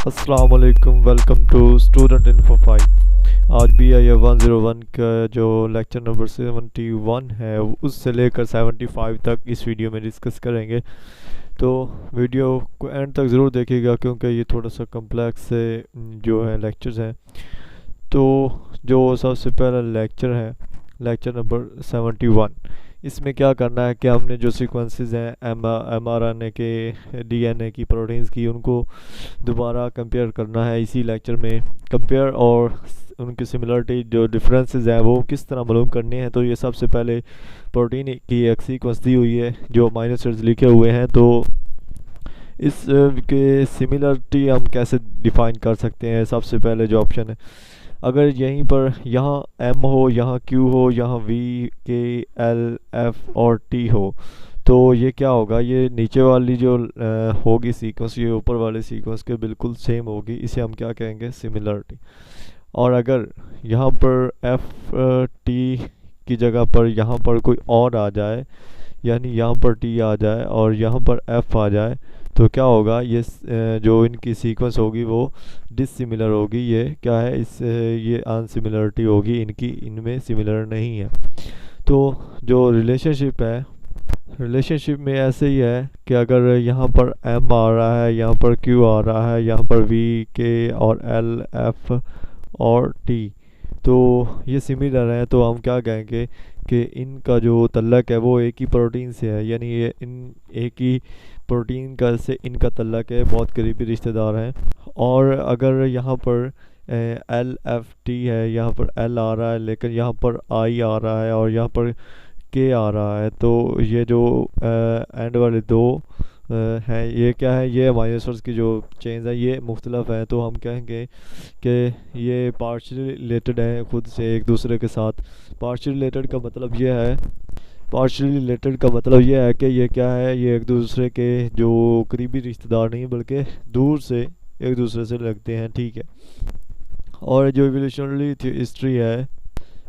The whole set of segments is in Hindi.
अस्सलाम वालेकुम, वेलकम टू स्टूडेंट इन्फो 5। आज बी आई 101 का जो लेक्चर नंबर 71 है उससे लेकर 75 तक इस वीडियो में डिस्कस करेंगे। तो वीडियो को एंड तक ज़रूर देखिएगा क्योंकि ये थोड़ा सा कम्प्लेक्स से जो है लेक्चर्स हैं। तो जो सबसे पहला लेक्चर है लेक्चर नंबर 71, इसमें क्या करना है कि हमने जो सीक्वेंसेस हैं mRNA के, डीएनए की, प्रोटीन्स की, उनको दोबारा कंपेयर करना है इसी लेक्चर में। कंपेयर और उनकी सिमिलरिटी जो डिफरेंसेस हैं वो किस तरह मालूम करनी है। तो ये सबसे पहले प्रोटीन की एक सीक्वेंस दी हुई है जो अमीनो एसिड्स लिखे हुए हैं। तो इस के सिमिलरिटी हम कैसे डिफ़ाइन कर सकते हैं। सबसे पहले जो ऑप्शन है, अगर यहीं पर यहाँ एम हो, यहाँ क्यू हो, यहाँ वी, के, एल, एफ और टी हो, तो ये क्या होगा, ये नीचे वाली जो होगी सीक्वेंस, ये ऊपर वाले सीक्वेंस के बिल्कुल सेम होगी। इसे हम क्या कहेंगे, सिमिलरिटी। और अगर यहाँ पर एफ टी की जगह पर यहाँ पर कोई और आ जाए, यानी यहाँ पर टी आ जाए और यहाँ पर एफ आ जाए, तो क्या होगा, ये जो इनकी सीक्वेंस होगी वो डिसिमिलर होगी। ये क्या है, ये अनसिमिलरिटी होगी, इनकी इनमें सिमिलर नहीं है। तो जो रिलेशनशिप है, रिलेशनशिप में ऐसे ही है कि अगर यहाँ पर एम आ रहा है, यहाँ पर क्यू आ रहा है, यहाँ पर वी, के और एल, एफ और टी, तो ये सिमिलर है। तो हम क्या कहेंगे कि इनका जो तल्लक है वो एक ही प्रोटीन से है, यानी ये इन एक ही प्रोटीन का से इनका तल्लक है, बहुत करीबी रिश्तेदार हैं। और अगर यहाँ पर एल एफ टी है, यहाँ पर एल आ रहा है लेकिन यहाँ पर आई आ रहा है और यहाँ पर के आ रहा है, तो ये जो एंड वाले दो हैं, ये क्या है, ये अमीनो एसिड्स की जो चेंज है ये मुख्तलिफ है। तो हम कहेंगे कि ये पार्शियली रिलेटेड है खुद से एक दूसरे के साथ। पार्शियली रिलेटेड का मतलब ये है, पार्शियली रिलेटेड का मतलब ये है कि ये क्या है, ये एक दूसरे के जो करीबी रिश्तेदार नहीं बल्कि दूर से एक दूसरे से लगते हैं, ठीक है। और जो एवोल्यूशनरी हिस्ट्री है,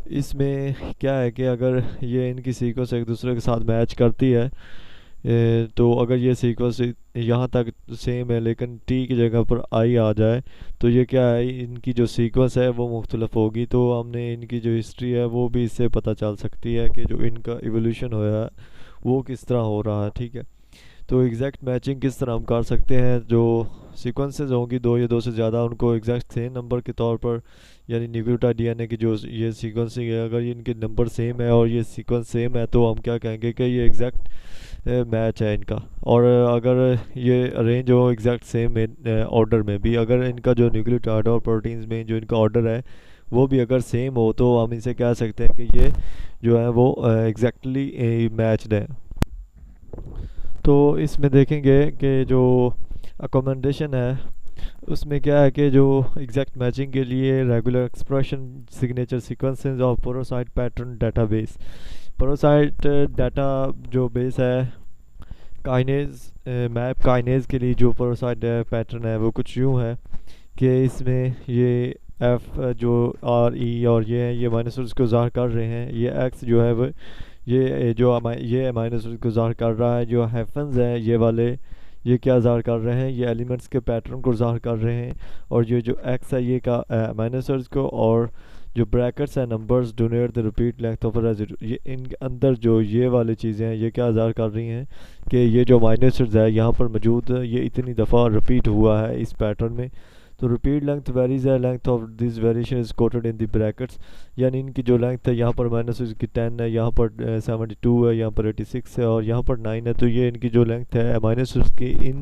इसमें क्या है कि अगर ये इनकी सीक्वेंस एक दूसरे के साथ मैच करती है, तो अगर ये सीक्वेंस यहाँ तक सेम है लेकिन टी की जगह पर आई आ जाए, तो ये क्या है, इनकी जो सीक्वेंस है वो मुख्तलिफ होगी। तो हमने इनकी जो हिस्ट्री है वो भी इससे पता चल सकती है कि जो इनका इवोल्यूशन होया है वो किस तरह हो रहा है, ठीक है। तो एग्जैक्ट मैचिंग किस तरह हम कर सकते हैं, जो सीक्वेंसेस होंगी दो या दो से ज़्यादा, उनको एग्जैक्ट सेम नंबर के तौर पर, यानी न्यूक्लियोटाइड डीएनए की जो ये सीक्वेंसिंग है, अगर इनके नंबर सेम है और ये सीक्वेंस सेम है, तो हम क्या कहेंगे कि ये एग्जैक्ट मैच है इनका। और अगर ये अरेंज हो एग्जैक्ट सेम ऑर्डर में भी, अगर इनका जो न्यूक्लियोटाइड और प्रोटीन्स में जो इनका ऑर्डर है वो भी अगर सेम हो, तो हम इनसे कह सकते हैं कि ये जो है वो एग्जैक्टली मैच्ड है। तो इसमें देखेंगे कि जो अकोमोडेशन है उसमें क्या है कि जो एग्जैक्ट मैचिंग के लिए रेगुलर एक्सप्रेशन सिग्नेचर सीक्वेंसेस और पोरोसाइट पैटर्न डेटाबेस। पोरोसाइट डाटा जो बेस है काइनेज, मैप काइनेज के लिए जो पोरोसाइट पैटर्न है वो कुछ यूँ है कि इसमें ये एफ जो आर ई और ये अमीनो एसिड्स को ज़ाहिर कर रहे हैं, ये एक्स जो है वो ये अमीनो एसिड्स को ज़ाहिर कर रहा है, जो हाइफन्स है ये वाले ये क्या ज़ाहिर कर रहे हैं, ये एलिमेंट्स के पैटर्न को ज़ाहिर कर रहे हैं। और ये जो एक्स है ये का अमीनो एसिड्स को, और जो ब्रैकेट्स हैं numbers donate the repeat length of residue, ये इनके अंदर जो ये वाली चीज़ें हैं ये क्या ज़ाहिर कर रही हैं कि ये जो अमीनो एसिड्स है यहाँ पर मौजूद ये इतनी दफ़ा रिपीट हुआ है इस पैटर्न में। तो रिपीट लेंथ वेरीज है, length of this variation is quoted in the brackets, यानी इनकी जो लेंथ है यहाँ पर माइनस की 10 है, यहाँ पर 72 है, यहाँ पर 86 है और यहाँ पर 9 है। तो ये इनकी जो लेंथ है माइनस की इन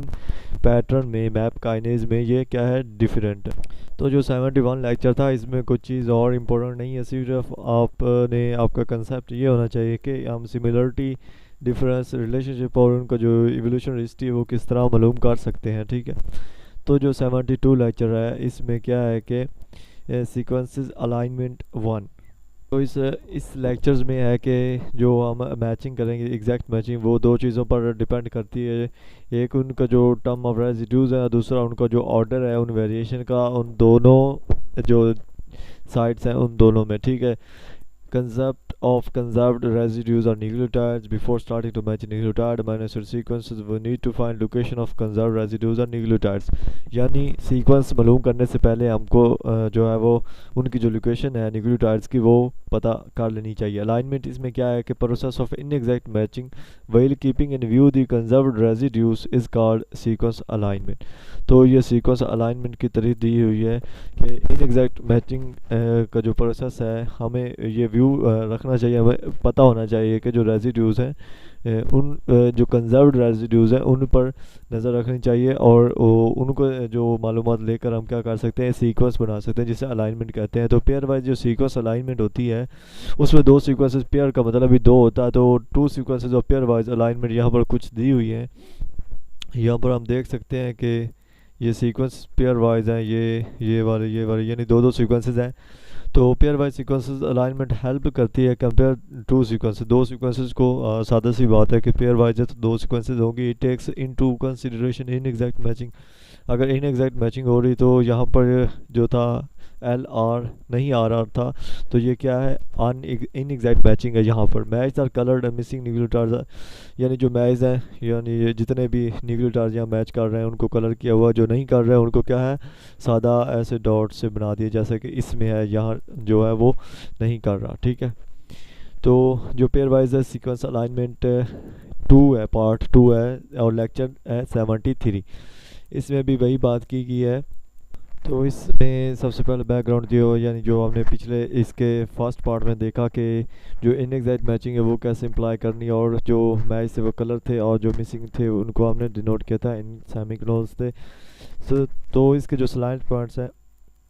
पैटर्न में मैप काइनेज में ये क्या है, डिफरेंट है। तो जो 71 लेक्चर था इसमें कुछ चीज़ और इम्पोर्टेंट नहीं है, सिर्फ आपका कंसेप्ट ये होना चाहिए कि हम सिमिलरिटी, डिफरेंस, रिलेशनशिप और उनका जो इवोल्यूशन हिस्ट्री है वो किस तरह मालूम कर सकते हैं, ठीक है। तो जो 72 लेक्चर है इसमें क्या है कि सीक्वेंसेस अलाइनमेंट 1। तो इस लेक्चर्स में है कि जो हम मैचिंग करेंगे, एग्जैक्ट मैचिंग, वो दो चीज़ों पर डिपेंड करती है। एक उनका जो टर्म ऑफ रेजिड्यूज है, दूसरा उनका जो ऑर्डर है उन वेरिएशन का, उन दोनों जो साइड्स हैं उन दोनों में, ठीक है। concept of conserved residues or nucleotides. Before starting to match nucleotide amino acid sequences, we need to find location of conserved residues or nucleotides. यानी सीक्वेंस मालूम करने से पहले हमको जो है वो उनकी जो लोकेशन है न्यूक्लियोटाइड्स की वो पता कर लेनी चाहिए. अलाइनमेंट इसमें क्या है कि process of inexact matching while keeping in view the conserved residues is called sequence alignment. तो ये सीक्वेंस अलाइनमेंट की तारीफ दी हुई है कि इनएग्जैक्ट मैचिंग का जो प्रोसेस है हमें ये व्यू रखना चाहिए, हमें पता होना चाहिए कि जो रेजिड्यूज़ हैं उन जो कंजर्व्ड रेजिड्यूज़ हैं उन पर नज़र रखनी चाहिए और उनको जो मालूमात लेकर हम क्या कर सकते हैं सीक्वेंस बना सकते हैं जिसे अलाइनमेंट कहते हैं. तो पेयर वाइज जो सीक्वेंस अलाइनमेंट होती है उसमें दो सीक्वेंसेस, पेयर का मतलब भी दो होता है, तो two sequences of pairwise alignment यहाँ पर कुछ दी हुई है. यहाँ पर हम देख सकते हैं कि ये सीक्वेंस पेयर वाइज हैं, ये वाले यानी दो सीक्वेंसेस हैं. तो pair wise sequences alignment help करती है कंपेयर टू सीक्वेंसेस. दो सीक्वेंसेस को सादा सी बात है कि पेयर वाइज है तो दो सीक्वेंसेस होंगी. It takes into consideration inexact matching. अगर इनएग्जैक्ट मैचिंग हो रही तो यहाँ पर जो था LR नहीं RR था, तो ये क्या है इनएग्जैक्ट मैचिंग है. यहाँ पर match are coloured missing nucleotides, यानी जो मैच हैं यानी ये जितने भी न्यूक्लियोटाइड्स यहाँ मैच कर रहे हैं उनको कलर किया हुआ, जो नहीं कर रहे हैं उनको क्या है सादा ऐसे डॉट से बना दिया जैसे कि इसमें है, यहाँ जो है वो नहीं कर रहा. ठीक है, तो जो पेयर वाइज है सीक्वेंस अलाइनमेंट 2 है, पार्ट 2 है और लेक्चर है 73. इसमें भी वही बात की गई है. तो इसमें सबसे पहले बैकग्राउंड दिया यानी जो हमने पिछले इसके फर्स्ट पार्ट में देखा कि जो इनएग्जैक्ट मैचिंग है वो कैसे इम्प्लाई करनी है और जो मैच से वो कलर थे और जो मिसिंग थे उनको हमने डिनोट किया था इन सेमीकोलन्स थे. तो इसके जो स्लाइड पॉइंट्स हैं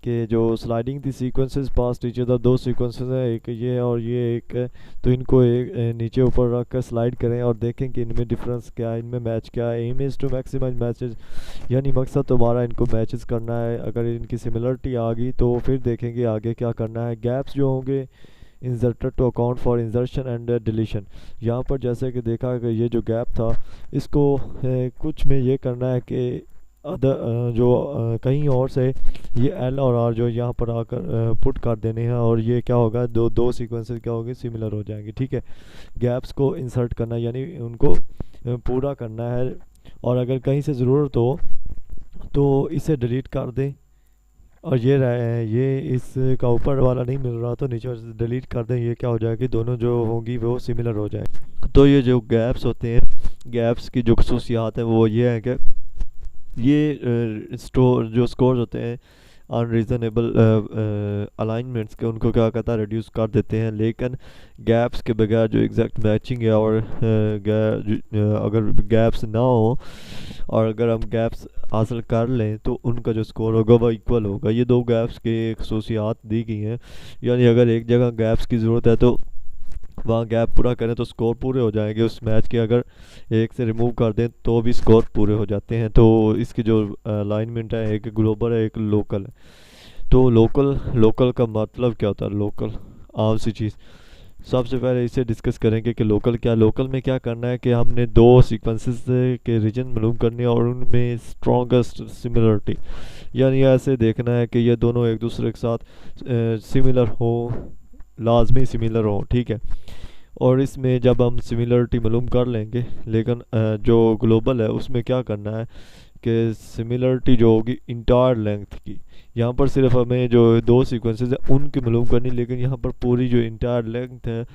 कि जो स्लाइडिंग थी सीक्वेंसेस पास टीचर अदर, दो सीक्वेंसेस हैं, एक ये और ये एक है, तो इनको एक नीचे ऊपर रख कर स्लाइड करें और देखें कि इनमें डिफरेंस क्या है, इनमें मैच क्या है. Aim is to maximise matches, यानी मकसद तुम्हारा इनको मैचेस करना है. अगर इनकी सिमिलरिटी आ गई तो फिर देखेंगे आगे क्या करना है. गैप्स जो होंगे inserted to account for insertion and deletion. यहाँ पर जैसे कि देखा कि ये जो गैप था इसको कुछ में ये करना है कि अदर जो कहीं और से ये L और R जो यहाँ पर आकर पुट कर देने हैं और ये क्या होगा दो सीक्वेंसेस क्या होंगे सिमिलर हो जाएंगे. ठीक है, गैप्स को इंसर्ट करना यानी उनको पूरा करना है और अगर कहीं से ज़रूरत हो तो इसे डिलीट कर दें और ये इसका ऊपर वाला नहीं मिल रहा तो नीचे से डिलीट कर दें. ये क्या हो जाएगी दोनों जो होंगी वो सिमिलर हो जाए. तो ये जो गैप्स होते हैं, गैप्स की जो खसूसियात हैं वो ये है कि ये जो स्कोर्स होते हैं अनरीज़नेबल अलाइनमेंट्स के उनको क्या कहता है रिड्यूस कर देते हैं. लेकिन गैप्स के बगैर जो एग्जैक्ट मैचिंग है और अगर गैप्स ना हो और अगर हम गैप्स हासिल कर लें तो उनका जो स्कोर होगा वह इक्वल होगा. ये दो गैप्स के खसूसियात दी गई हैं, यानी अगर एक जगह गैप्स की ज़रूरत है तो वहाँ गैप पूरा करें तो स्कोर पूरे हो जाएंगे उस मैच के. अगर एक से रिमूव कर दें तो भी स्कोर पूरे हो जाते हैं. तो इसकी जो अलाइनमेंट है एक ग्लोबल है एक लोकल है. तो लोकल का मतलब क्या होता है? लोकल आम सी चीज़. सबसे पहले इसे डिस्कस करेंगे कि लोकल में क्या करना है कि हमने दो सीक्वेंसेस के रीजन मालूम करनी है और उनमें स्ट्रॉन्गेस्ट सिमिलरिटी, यानी ऐसे देखना है कि ये दोनों एक दूसरे के साथ सिमिलर हो, लाजमी सिमिलर हो. ठीक है, और इसमें जब हम सिमिलरिटी मालूम कर लेंगे, लेकिन जो ग्लोबल है उसमें क्या करना है कि सिमिलरिटी जो होगी इंटायर लेंथ की, यहाँ पर सिर्फ हमें जो दो सीक्वेंसेस है उनकी मालूम करनी, लेकिन यहाँ पर पूरी जो इंटायर लेंथ है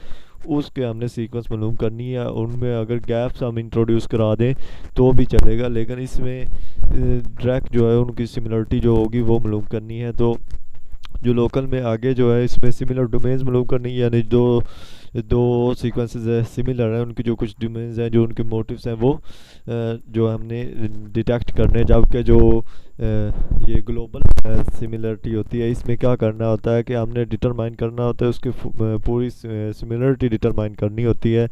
उसके हमने सीक्वेंस मालूम करनी है. उनमें अगर गैप्स हम इंट्रोड्यूस करा दें तो भी चलेगा, लेकिन इसमें डायरेक्ट जो है उनकी सिमिलरिटी जो होगी वो मालूम करनी है. तो जो लोकल में आगे जो है इसमें सिमिलर डोमेन्स मालूम करनी है, यानी दो सीक्वेंसेस है सिमिलर हैं उनके जो कुछ डोमेन्स हैं जो उनके मोटिव्स हैं वो जो हमने डिटेक्ट करने. जबकि जो ये ग्लोबल सिमिलरिटी होती है इसमें क्या करना होता है कि हमने डिटरमाइन करना होता है उसकी पूरी सिमिलरिटी डिटरमाइन करनी होती है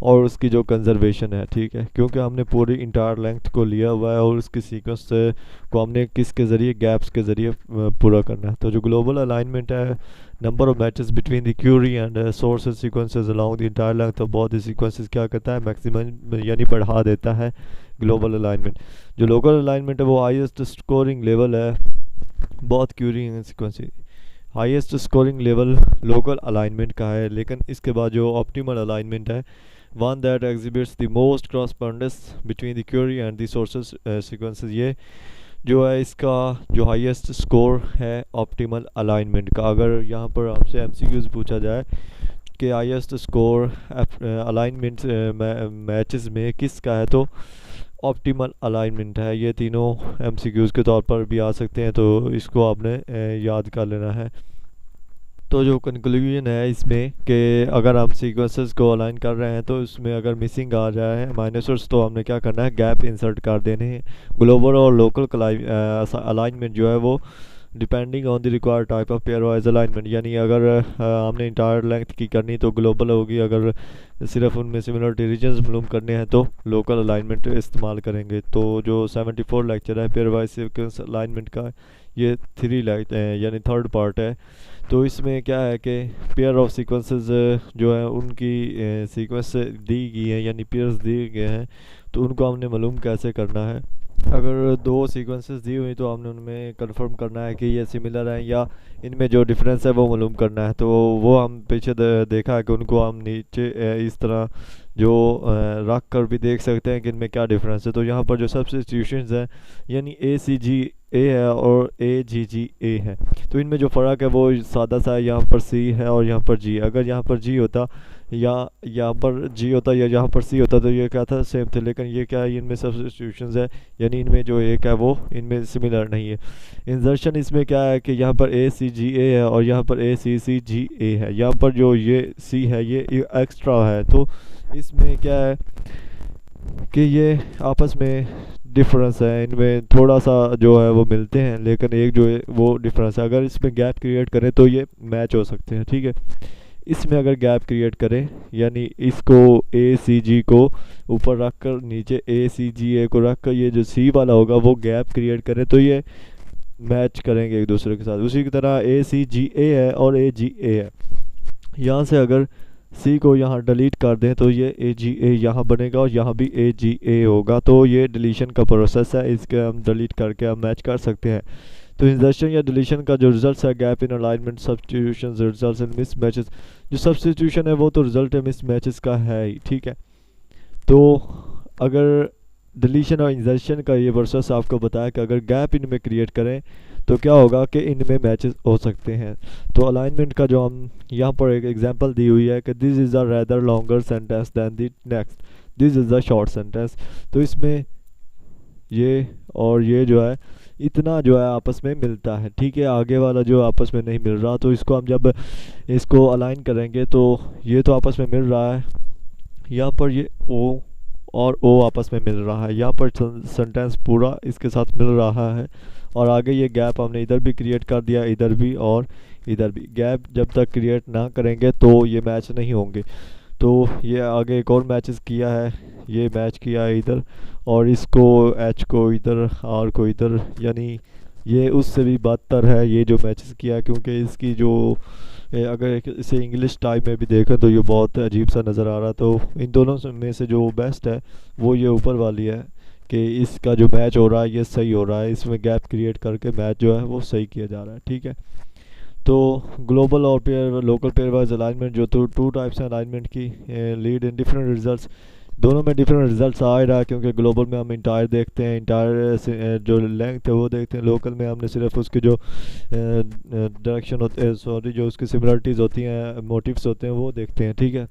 और उसकी जो कंजर्वेशन है. ठीक है, क्योंकि हमने पूरी इंटायर लेंथ को लिया हुआ है और उसकी सीक्वेंस को हमने किसके ज़रिए गैप्स के ज़रिए पूरा करना है. तो जो ग्लोबल अलाइनमेंट है number of matches between the query and sources sequences along the entire length of both the sequences क्या करता है मैक्सिमम यानी बढ़ा देता है ग्लोबल अलाइनमेंट. जो लोकल अलाइनमेंट है वो हाईएस्ट स्कोरिंग लेवल है बहुत query sequence. Highest scoring level local alignment का है, लेकिन इसके बाद जो ऑप्टिमल अलाइनमेंट है, one that exhibits the most correspondence between the query and the sources sequences, ये जो है इसका जो हाईएस्ट स्कोर है ऑप्टिमल अलाइनमेंट का। अगर यहाँ पर आपसे एमसीक्यूज पूछा जाए कि हाईएस्ट स्कोर अलाइनमेंट मैचेस में किसका है, तो ऑप्टिमल अलाइनमेंट है। ये तीनों एमसीक्यूज के तौर पर भी आ सकते हैं, तो इसको आपने याद कर लेना है। तो जो कंक्लूजन है इसमें कि अगर हम सीक्वेंसेस को अलाइन कर रहे हैं तो इसमें अगर मिसिंग आ जाए माइनसर्स, तो हमने क्या करना है, गैप इंसर्ट कर देने हैं। ग्लोबल और लोकल अलाइनमेंट जो है वो depending on the required type of pairwise alignment, यानी अगर हमने इंटायर लेंथ की करनी तो ग्लोबल होगी, अगर सिर्फ उनमें सिमिलरिटी रीजन्स मालूम करने हैं तो लोकल अलाइनमेंट इस्तेमाल करेंगे। तो जो 74 लेक्चर है पेयर वाइज सीक्वेंस अलाइनमेंट का, ये 3 यानी थर्ड पार्ट है। तो इसमें क्या है कि पेयर ऑफ सीक्वेंसेस जो है उनकी सीक्वेंस दी गई है, यानी पेयर्स दिए गए हैं, तो उनको हमने मालूम कैसे करना है। अगर 2 सीक्वेंसेस दी हुई तो हमने उनमें कंफर्म करना है कि ये सिमिलर हैं या इनमें जो डिफरेंस है वो मालूम करना है। तो वो हम पीछे देखा है कि उनको हम नीचे इस तरह जो रख कर भी देख सकते हैं कि इनमें क्या डिफरेंस है। तो यहाँ पर जो सब्स्टिट्यूशंस हैं, यानी ACGA है और AGGA है, तो इनमें जो फ़र्क है वो सादा सा है, यहाँ पर C है और यहाँ पर G। अगर यहाँ पर G होता या यहाँ पर G होता या यहाँ पर C होता तो ये क्या था, सेम थे, लेकिन ये क्या है, इनमें सब्स्टिट्यूशंस है, यानी इनमें जो एक है वो इनमें सिमिलर नहीं है। इंसर्शन इसमें क्या है कि यहाँ पर ACGA है और यहाँ पर ACCGA है, यहाँ पर जो ये C है ये एक्स्ट्रा है। तो इसमें क्या है कि ये आपस में डिफरेंस है, इनमें थोड़ा सा जो है वो मिलते हैं, लेकिन एक जो है वो डिफरेंस है। अगर इसमें गैप क्रिएट करें तो ये मैच हो सकते हैं, ठीक है। इसमें अगर गैप क्रिएट करें, यानी इसको ACG को ऊपर रख कर नीचे ACGA को रख कर ये जो C वाला होगा वो गैप क्रिएट करें, तो ये मैच करेंगे एक दूसरे के साथ। उसी की तरह ACGA है और AGA है, यहाँ से अगर C को यहाँ डिलीट कर दें तो ये AGA यहाँ बनेगा और यहाँ भी AGA होगा। तो ये डिलीशन का प्रोसेस है, इसके हम डिलीट करके हम मैच कर सकते हैं। तो इंसर्शन या डिलीशन का जो रिजल्ट है, gap in alignment, substitution, result in miss matches. जो सब्स्टिट्यूशन है वो तो रिजल्ट मिस मैचेस का है ही, ठीक है। तो अगर डिलीशन और इंसर्शन का ये प्रोसेस आपको बताया कि अगर गैप इनमें क्रिएट करें तो क्या होगा कि इनमें मैचेस हो सकते हैं। तो अलाइनमेंट का जो हम यहाँ पर एक एग्जांपल दी हुई है कि this is a rather longer sentence than the next, this is a short sentence. तो इसमें ये और ये जो है इतना जो है आपस में मिलता है, ठीक है। आगे वाला जो आपस में नहीं मिल रहा, तो इसको हम जब इसको अलाइन करेंगे तो ये तो आपस में मिल रहा है, यहाँ पर ये O और O आपस में मिल रहा है, यहाँ पर सेंटेंस पूरा इसके साथ मिल रहा है। और आगे ये गैप हमने इधर भी क्रिएट कर दिया, इधर भी और इधर भी। गैप जब तक क्रिएट ना करेंगे तो ये मैच नहीं होंगे। तो ये आगे एक और मैचेस किया है, ये मैच किया है इधर, और इसको H को इधर, R को इधर, यानी ये उससे भी बदतर है ये जो मैचेस किया, क्योंकि इसकी जो अगर इसे इंग्लिश टाइप में भी देखें तो ये बहुत अजीब सा नज़र आ रहा। तो इन दोनों में से जो बेस्ट है वो ये ऊपर वाली है कि इसका जो मैच हो रहा है ये सही हो रहा है, इसमें गैप क्रिएट करके मैच जो है वो सही किया जा रहा है, ठीक है। तो ग्लोबल और pair local pair wise alignment जो तो 2 टाइप्स हैं अलाइनमेंट की, लीड इन डिफरेंट रिजल्ट्स। दोनों में डिफरेंट रिजल्ट्स आ रहा है, क्योंकि ग्लोबल में हम इंटायर देखते हैं, इंटायर जो लेंथ है वो देखते हैं। लोकल में हमने सिर्फ उसकी जो डायरेक्शन होते हैं, सॉरी, जो उसकी सिमिलरिटीज़ होती हैं, मोटिव्स होते हैं, वो देखते हैं, ठीक है।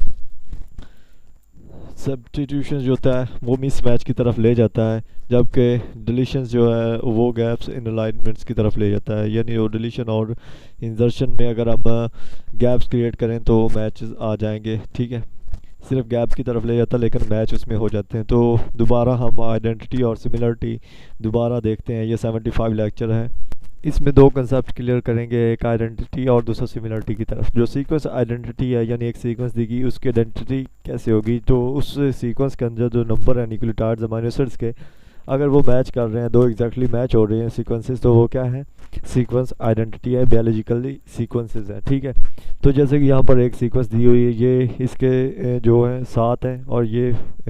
सब्स्टिट्यूशन जो होता है वो मिस मैच की तरफ ले जाता है, जबकि डिलीशन जो है वो गैप्स इन अलाइनमेंट्स की तरफ ले जाता है। यानी वो डिलीशन और इंसर्शन में अगर हम गैप्स क्रिएट करें तो मैचेस आ जाएंगे, ठीक है। सिर्फ गैप की तरफ ले जाता है लेकिन मैच उसमें हो जाते हैं। तो दोबारा हम आइडेंटिटी और सिमिलरिटी दोबारा देखते हैं, ये 75 लेक्चर है, इसमें 2 कंसेप्ट क्लियर करेंगे, एक आइडेंटिटी और दूसरा सिमिलरिटी की तरफ। जो सीक्वेंस आइडेंटिटी है, यानी एक सीक्वेंस देगी उसकी आइडेंटिटी कैसे होगी, तो उस सीक्वेंस के अंदर जो नंबर है न्यूक्लियोटाइड्स अमीनो एसिड्स के, अगर वो मैच कर रहे हैं, 2 एग्जैक्टली मैच हो रहे हैं सीक्वेंसेस, तो वो क्या है, सीक्वेंस आइडेंटिटी है, बायोलॉजिकली सीक्वेंसेस है, ठीक है। तो जैसे कि यहाँ पर एक सीक्वेंस दी हुई है, ये इसके जो है 7 है और ये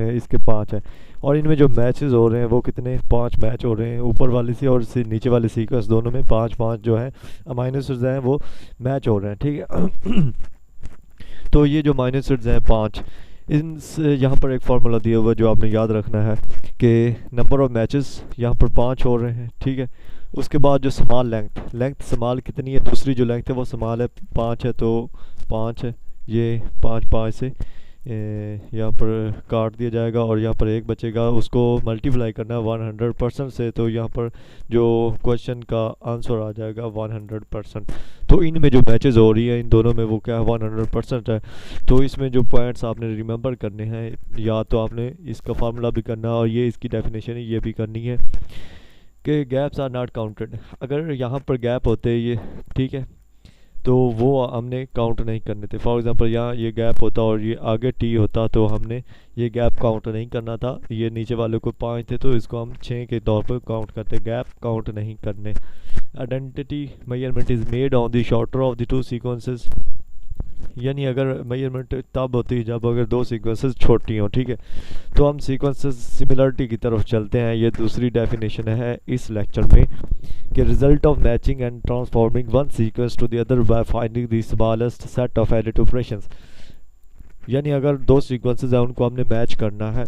इसके 5 है, और इनमें जो मैचेस हो रहे हैं वो कितने 5 मैच हो रहे हैं, ऊपर वाली सी और नीचे वाले सीक्वेंस दोनों में 5-5 जो है अमाइनो एसिड्स हैं वो मैच हो रहे हैं, ठीक है। तो ये जो अमाइनो एसिड्स हैं 5, इन यहाँ पर एक फार्मूला दिया हुआ है जो आपने याद रखना है कि नंबर ऑफ़ मैचेस यहाँ पर 5 हो रहे हैं, ठीक है। उसके बाद जो स्मॉल लेंथ स्मॉल कितनी है, दूसरी जो लेंथ है वो स्मॉल है 5 है, तो 5 है, ये 5 से यहाँ पर काट दिया जाएगा और यहाँ पर 1 बचेगा, उसको मल्टीप्लाई करना है 100% से, तो यहाँ पर जो क्वेश्चन का आंसर आ जाएगा 100%। तो इनमें जो मैचेस हो रही है इन दोनों में वो क्या है 100% है। तो इसमें जो पॉइंट्स आपने रिमेंबर करने हैं, या तो आपने इसका फार्मूला भी करना और ये इसकी डेफिनेशन है ये भी करनी है कि गैप्स आर नॉट काउंटेड। अगर यहाँ पर गैप होते ये, ठीक है, तो वो हमने काउंट नहीं करने थे। फॉर एग्जांपल यहाँ ये गैप होता और ये आगे टी होता तो हमने ये गैप काउंट नहीं करना था। ये नीचे वाले को 5 थे तो इसको हम 6 के तौर पर काउंट करते, गैप काउंट नहीं करने। Identity measurement is made on the shorter of the 2 sequences, यानी अगर मेजरमेंट तब होती है जब अगर 2 सीक्वेंसेस छोटी हों, ठीक है। तो हम सीक्वेंसेस सिमिलरिटी की तरफ चलते हैं। ये दूसरी डेफिनेशन है इस लेक्चर में कि result of matching and transforming one sequence to the other by finding the smallest set of edit operations, यानी अगर 2 सीक्वेंसेस हैं उनको हमने मैच करना है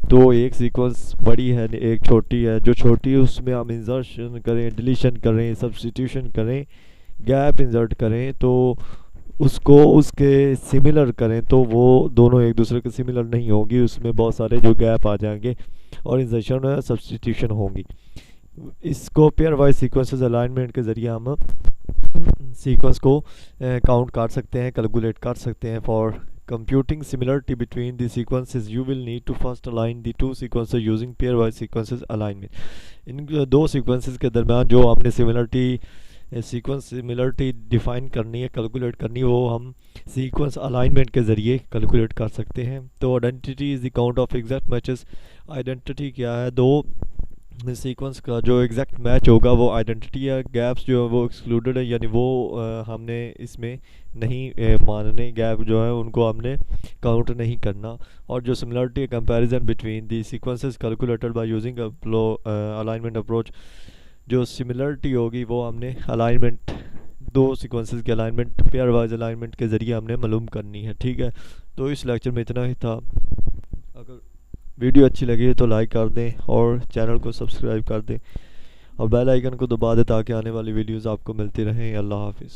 तो एक सीक्वेंस बड़ी है एक छोटी है, जो छोटी है उसमें हम इंसर्शन करें, डिलीशन करें, सब्स्टिट्यूशन करें, गैप इंसर्ट करें, तो उसको उसके सिमिलर करें तो वो दोनों एक दूसरे के सिमिलर नहीं होगी, उसमें बहुत सारे जो गैप आ जाएंगे और इंसर्शन और सब्स्टिट्यूशन होंगी। इसको पेयर वाइज सीक्वेंसेस अलाइनमेंट के ज़रिए हम सीक्वेंस को काउंट कर सकते हैं, कैलकुलेट कर सकते हैं। For computing similarity between the sequences you will need to first align the 2 sequences using pairwise sequences alignment। In 2 sequences के दरमियान जो हमने सीक्वेंस सिमिलरिटी डिफाइन करनी है, कैलकुलेट करनी है, वो हम सीक्वेंस अलाइनमेंट के ज़रिए कैलकुलेट कर सकते हैं। तो identity is the count of exact matches. Identity क्या है, 2 सीक्वेंस का जो एग्जैक्ट मैच होगा वो आइडेंटिटी है। गैप्स जो है वो एक्सक्लूडेड है, यानी वो हमने इसमें नहीं मानने, गैप जो है उनको हमने काउंट नहीं करना। और जो similarity comparison between the sequences calculated by using alignment approach, जो सिमिलरिटी होगी वो हमने अलाइनमेंट 2 सीक्वेंसेस के अलाइनमेंट पेयर वाइज अलाइनमेंट के ज़रिए हमने मालूम करनी है, ठीक है। तो इस लेक्चर में इतना ही था। अगर वीडियो अच्छी लगी तो लाइक कर दें और चैनल को सब्सक्राइब कर दें और बेल आइकन को दबा दें ताकि आने वाली वीडियोस आपको मिलती रहें। अल्लाह हाफिज़।